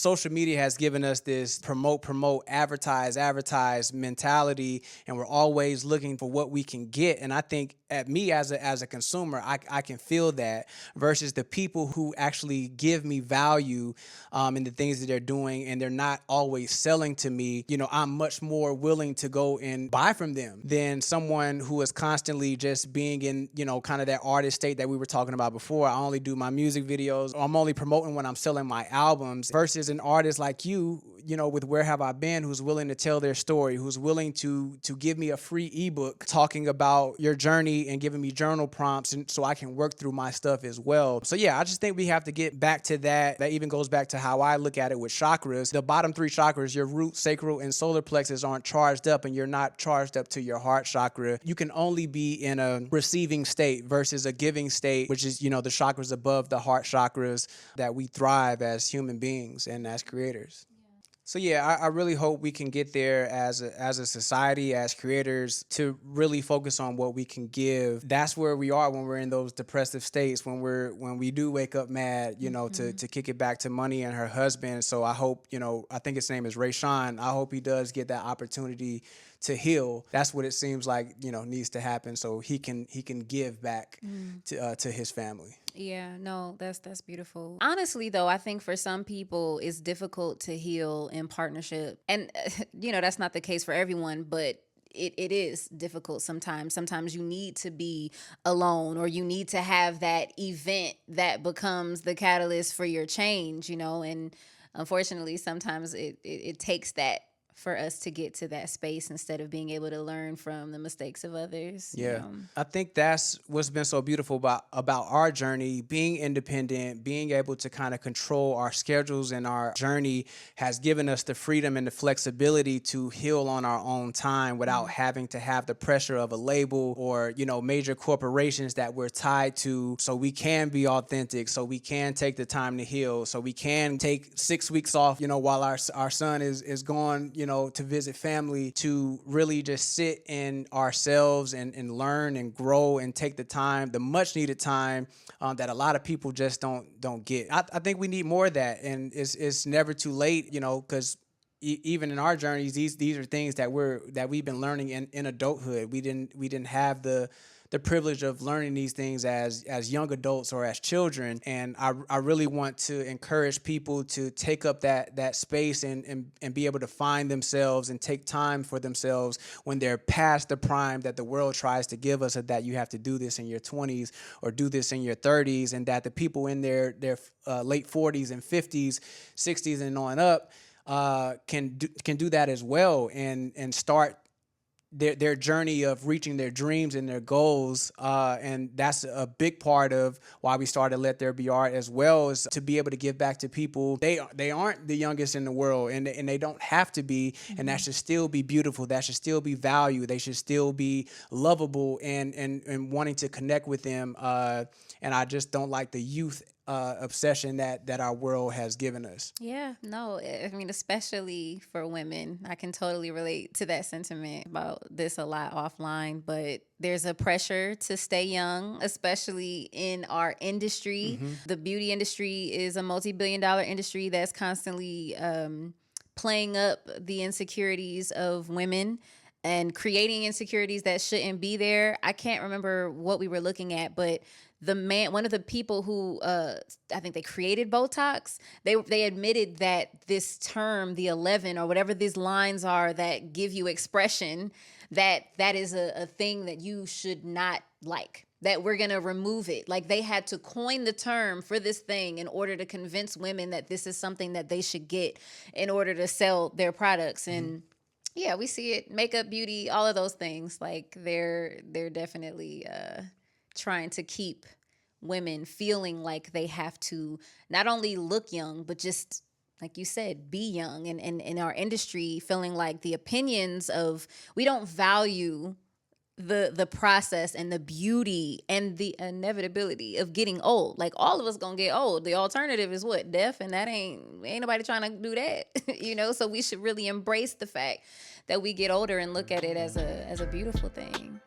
social media has given us this promote, advertise mentality, and we're always looking for what we can get. And I think at me as a consumer, I can feel that versus the people who actually give me value in the things that they're doing, and they're not always selling to me. I'm much more willing to go and buy from them than someone who is constantly just being in, kind of that artist state that we were talking about before. I only do my music videos, or I'm only promoting when I'm selling my albums, versus an artist like you, with Where Have I Been, who's willing to tell their story, who's willing to give me a free ebook talking about your journey and giving me journal prompts, and so I can work through my stuff as well. So yeah, I just think we have to get back to that. That even goes back to how I look at it with chakras. The bottom three chakras, your root, sacral, and solar plexus, aren't charged up, and you're not charged up to your heart chakra. You can only be in a receiving state versus a giving state, which is, the chakras above the heart chakras that we thrive as human beings and as creators. So yeah, I really hope we can get there as a society, as creators, to really focus on what we can give. That's where we are when we're in those depressive states, when we do wake up mad, to kick it back to Money and her husband. So I hope, I think his name is Rayshawn. I hope he does get that opportunity to heal. That's what it seems like, needs to happen, so he can give back to his family. Yeah, no, that's beautiful. Honestly, though, I think for some people it's difficult to heal in partnership. And, that's not the case for everyone, but it is difficult sometimes. Sometimes you need to be alone, or you need to have that event that becomes the catalyst for your change, and unfortunately, sometimes it takes that for us to get to that space instead of being able to learn from the mistakes of others. Yeah. I think that's what's been so beautiful about our journey. Being independent, being able to kind of control our schedules and our journey has given us the freedom and the flexibility to heal on our own time without having to have the pressure of a label or, major corporations that we're tied to, so we can be authentic, so we can take the time to heal, so we can take 6 weeks off, while our son is gone, to visit family, to really just sit in ourselves and learn and grow and take the time, the much needed time that a lot of people just don't get. I think we need more of that, and it's never too late, because even in our journeys, these are things that we've been learning in adulthood. We didn't have the privilege of learning these things as young adults or as children. And I really want to encourage people to take up that space and be able to find themselves and take time for themselves when they're past the prime that the world tries to give us, that you have to do this in your 20s or do this in your 30s, and that the people in their late 40s and 50s, 60s and on up can do that as well, and start their journey of reaching their dreams and their goals. And that's a big part of why we started Let There Be Art as well, is to be able to give back to people. They aren't the youngest in the world, and they don't have to be, and that should still be beautiful. That should still be valued. They should still be lovable and wanting to connect with them. And I just don't like the youth obsession that our world has given us. Yeah, no, I mean, especially for women, I can totally relate to that sentiment about this a lot offline, but there's a pressure to stay young, especially in our industry. The beauty industry is a multi-billion-dollar industry that's constantly playing up the insecurities of women and creating insecurities that shouldn't be there. I can't remember what we were looking at, but one of the people who I think they created Botox, they admitted that this term, the 11 or whatever these lines are that give you expression, that is a thing that you should not like, that we're going to remove it. Like, they had to coin the term for this thing in order to convince women that this is something that they should get in order to sell their products. And yeah, we see it, makeup, beauty, all of those things. Like, they're definitely trying to keep women feeling like they have to not only look young, but just, like you said, be young. And in our industry, feeling like the opinions of, we don't value the process and the beauty and the inevitability of getting old. Like, all of us gonna get old. The alternative is what? Death, and that ain't nobody trying to do that. So we should really embrace the fact that we get older and look at it as a beautiful thing.